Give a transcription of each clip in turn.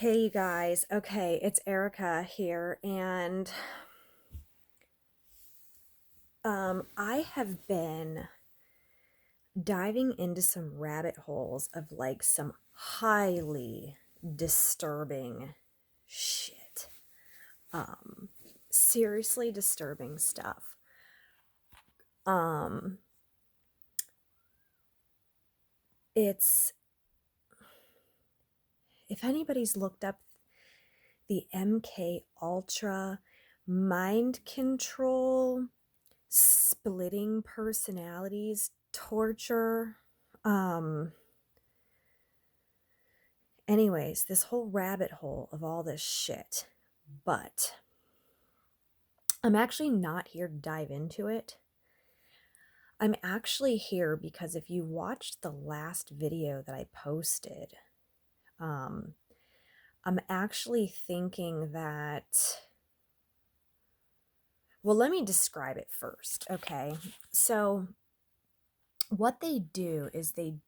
Hey you guys, okay, it's Erica here, and I have been diving into some rabbit holes of like some highly disturbing shit. Seriously disturbing stuff. Um, it's if anybody's looked up the MK Ultra mind control, splitting personalities, torture. Um, Anyways, this whole rabbit hole of all this shit. But I'm actually not here to dive into it. I'm actually here because if you watched the last video that I posted, I'm actually thinking that, well, let me describe it first, okay? So what they do is they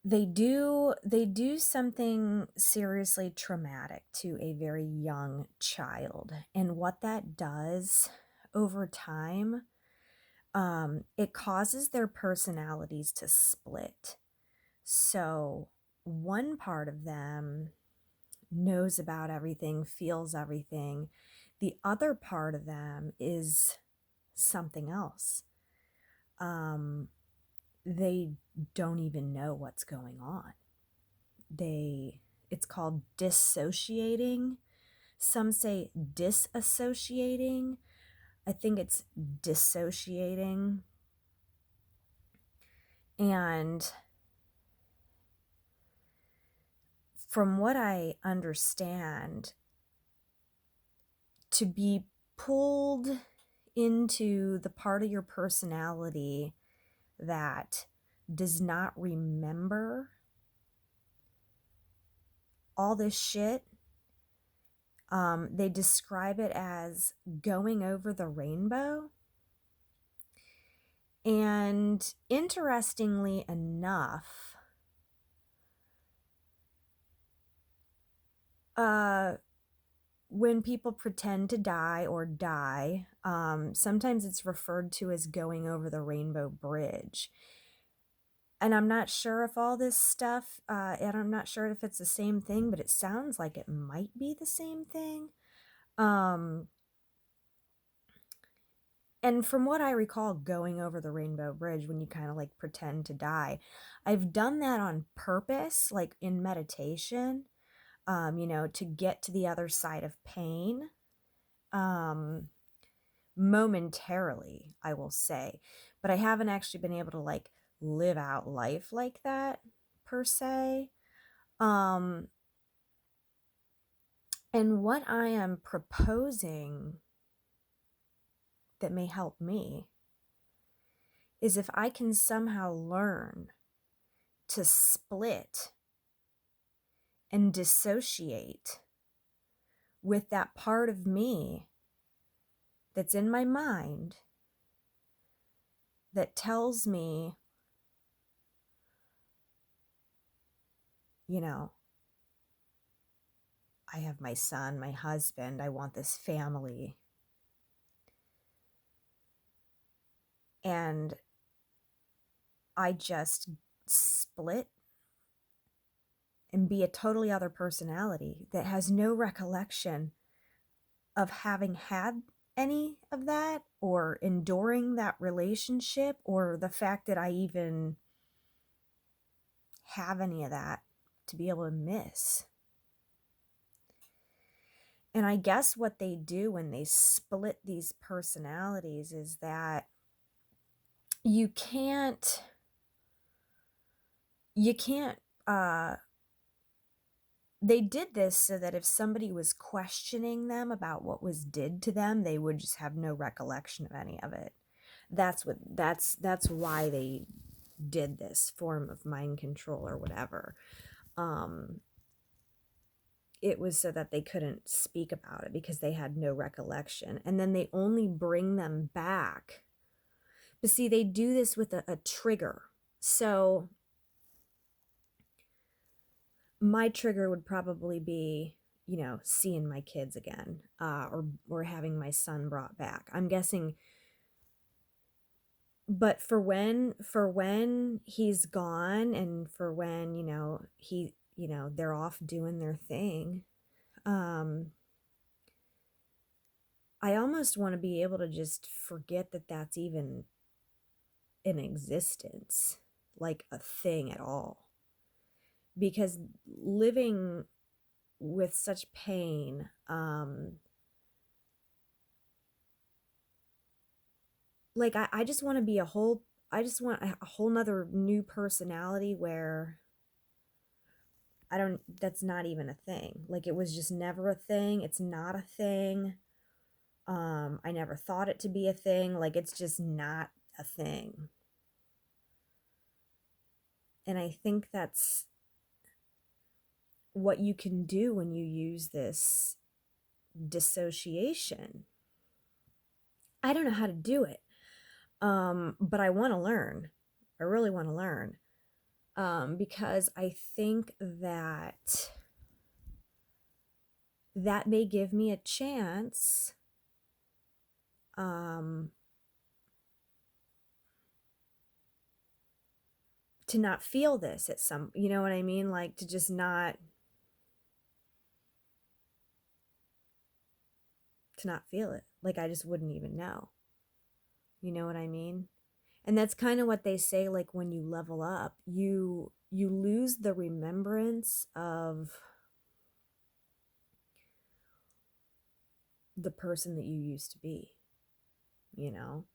do something seriously traumatic to a very young child, and what that does over time, it causes their personalities to split. So one part of them knows about everything, feels everything. The other part of them is something else. They don't even know what's going on. It's called dissociating. Some say disassociating. I think it's dissociating. And from what I understand, to be pulled into the part of your personality that does not remember all this shit, they describe it as going over the rainbow. And interestingly enough, when people pretend to die or die, sometimes it's referred to as going over the rainbow bridge. And I'm not sure if all this stuff, and I'm not sure if it's the same thing, but it sounds like it might be the same thing. And from what I recall, going over the rainbow bridge, when you kind of like pretend to die, I've done that on purpose, like in meditation, to get to the other side of pain, momentarily, I will say. But I haven't actually been able to like live out life like that per se. And what I am proposing that may help me is if I can somehow learn to split and dissociate with that part of me that's in my mind that tells me, I have my son, my husband, I want this family. And I just split and be a totally other personality that has no recollection of having had any of that or enduring that relationship or the fact that I even have any of that to be able to miss. And I guess what they do when they split these personalities is that you can't they did this so that if somebody was questioning them about what was did to them, they would just have no recollection of any of it. That's why they did this form of mind control or whatever. It was so that they couldn't speak about it because they had no recollection. And then they only bring them back. But see, they do this with a trigger. So my trigger would probably be, seeing my kids again, or having my son brought back. I'm guessing, but for when he's gone, and for when, they're off doing their thing, um, I almost want to be able to just forget that that's even in existence, like a thing at all. Because living with such pain, like I just want to be I just want a whole nother new personality where that's not even a thing. Like, it was just never a thing. It's not a thing. I never thought it to be a thing. Like, it's just not a thing. And I think that's what you can do when you use this dissociation. I don't know how to do it. But I want to learn. I really want to learn. Because I think that may give me a chance, to not feel this at some, you know what I mean? Like, to just not feel it. Like, I just wouldn't even know. You know what I mean? And that's kind of what they say, like, when you level up, you lose the remembrance of the person that you used to be, you know?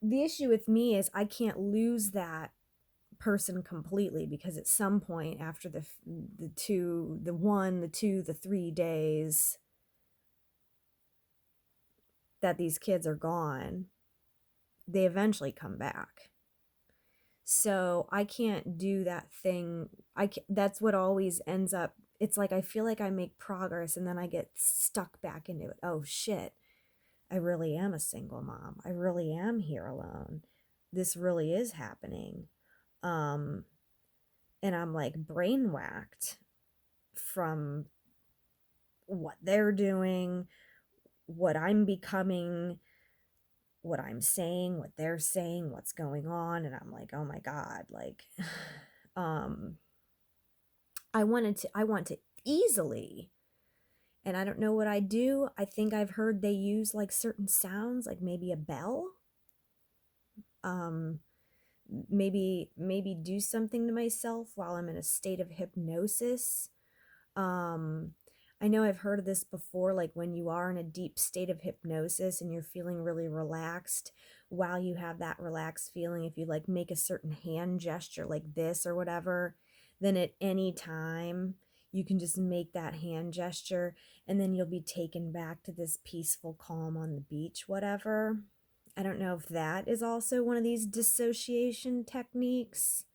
The issue with me is I can't lose that person completely, because at some point after the 3 days that these kids are gone, they eventually come back. So I can't do that thing. That's what always ends up. It's like I feel like I make progress and then I get stuck back into it. Oh shit, I really am a single mom. I really am here alone. This really is happening. And I'm like brainwhacked from what they're doing, what I'm becoming, what I'm saying, what they're saying, what's going on. And I'm like, oh my God, like, I want to easily, and I don't know what I do. I think I've heard they use like certain sounds, like maybe a bell. Maybe do something to myself while I'm in a state of hypnosis. I know I've heard of this before, like when you are in a deep state of hypnosis and you're feeling really relaxed, while you have that relaxed feeling, if you like make a certain hand gesture like this or whatever, then at any time you can just make that hand gesture and then you'll be taken back to this peaceful calm on the beach, whatever. I don't know if that is also one of these dissociation techniques.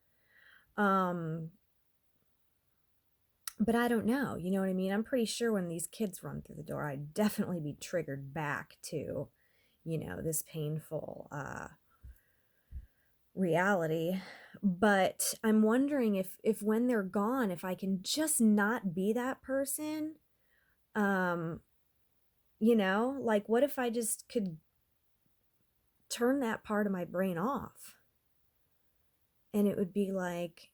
But I don't know, you know what I mean? I'm pretty sure when these kids run through the door, I'd definitely be triggered back to, this painful reality. But I'm wondering if when they're gone, if I can just not be that person. Like, what if I just could turn that part of my brain off? And it would be like,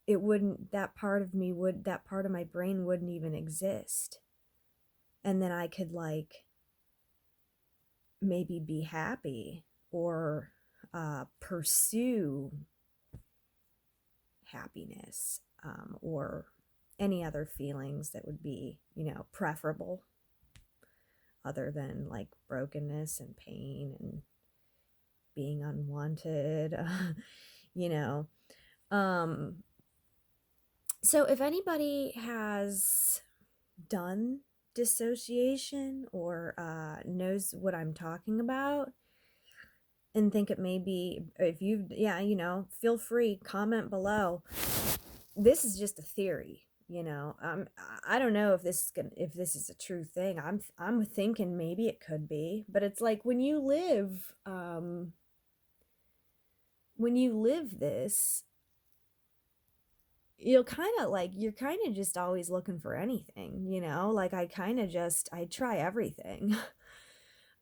that part of my brain wouldn't even exist. And then I could like maybe be happy or pursue happiness, or any other feelings that would be, preferable, other than like brokenness and pain and being unwanted, you know. So if anybody has done dissociation or knows what I'm talking about and think it may be, if you, feel free, comment below. This is just a theory, I don't know if this is a true thing. I'm thinking maybe it could be, but it's like when you live this, you're kind of just always looking for anything, you know? Like I try everything.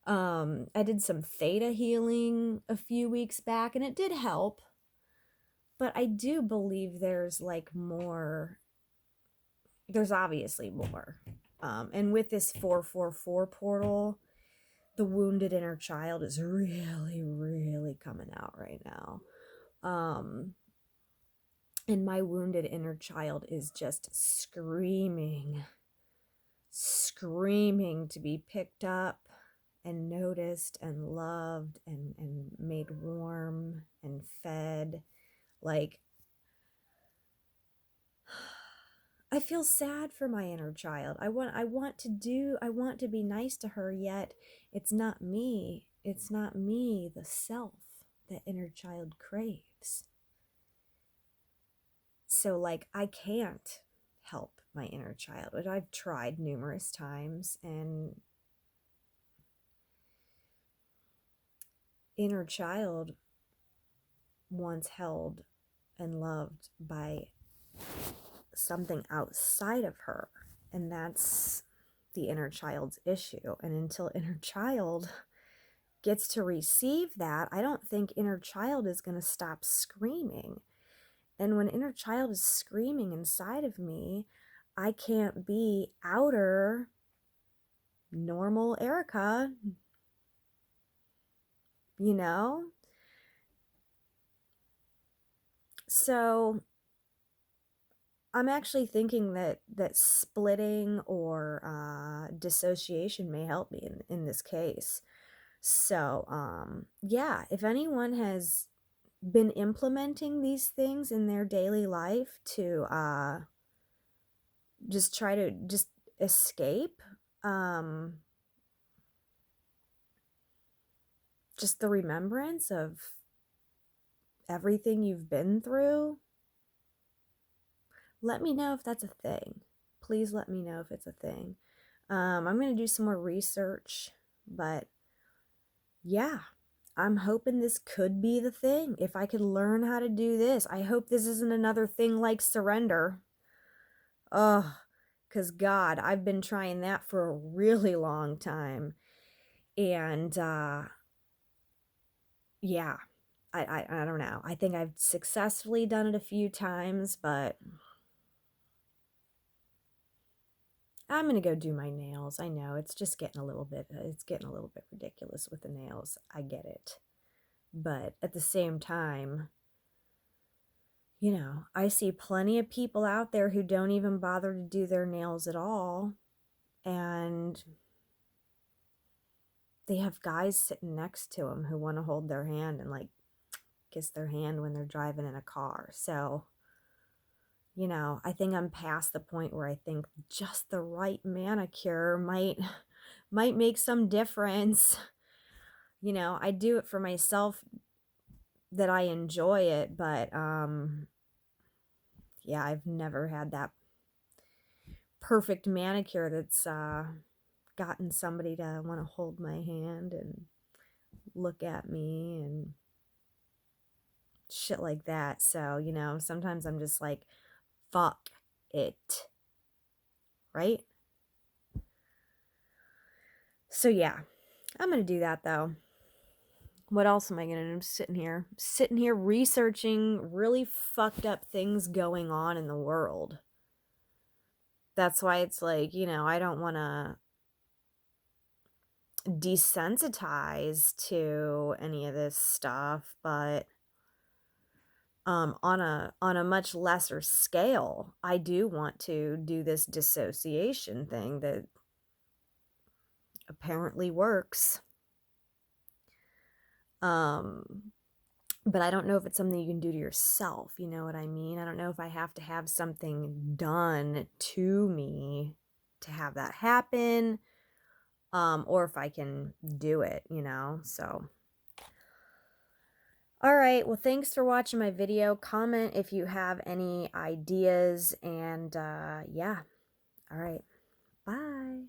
I did some theta healing a few weeks back and it did help, but I do believe there's like more, there's obviously more. And with this 444 portal, the wounded inner child is really, really coming out right now. And my wounded inner child is just screaming to be picked up and noticed and loved and made warm and fed. Like, I feel sad for my inner child. I want to be nice to her, yet it's not me. It's not me, the self that inner child craves. So like I can't help my inner child, which I've tried numerous times, and inner child wants held and loved by something outside of her, and that's the inner child's issue. And until inner child gets to receive that, I don't think inner child is going to stop screaming. And when inner child is screaming inside of me, I can't be outer normal Erica, you know? So I'm actually thinking that splitting or dissociation may help me in this case. So yeah, if anyone has been implementing these things in their daily life to just try to just escape just the remembrance of everything you've been through, let me know if that's a thing. Please let me know if it's a thing. I'm going to do some more research, but yeah, I'm hoping this could be the thing. If I could learn how to do this, I hope this isn't another thing like surrender. Ugh, because God, I've been trying that for a really long time. And yeah, I don't know. I think I've successfully done it a few times, but I'm going to go do my nails. I know it's getting a little bit ridiculous with the nails. I get it. But at the same time, you know, I see plenty of people out there who don't even bother to do their nails at all. And they have guys sitting next to them who want to hold their hand and like kiss their hand when they're driving in a car. So, you know, I think I'm past the point where I think just the right manicure might make some difference. You know, I do it for myself that I enjoy it, but yeah, I've never had that perfect manicure that's gotten somebody to want to hold my hand and look at me and shit like that. So, you know, sometimes I'm just like, fuck it. Right? So yeah, I'm going to do that though. What else am I going to do? I'm sitting here researching really fucked up things going on in the world. That's why it's like, you know, I don't want to desensitize to any of this stuff, but on a much lesser scale, I do want to do this dissociation thing that apparently works. But I don't know if it's something you can do to yourself, you know what I mean? I don't know if I have to have something done to me to have that happen, or if I can do it, you know? So, all right, well, thanks for watching my video. Comment if you have any ideas, and yeah, all right, bye.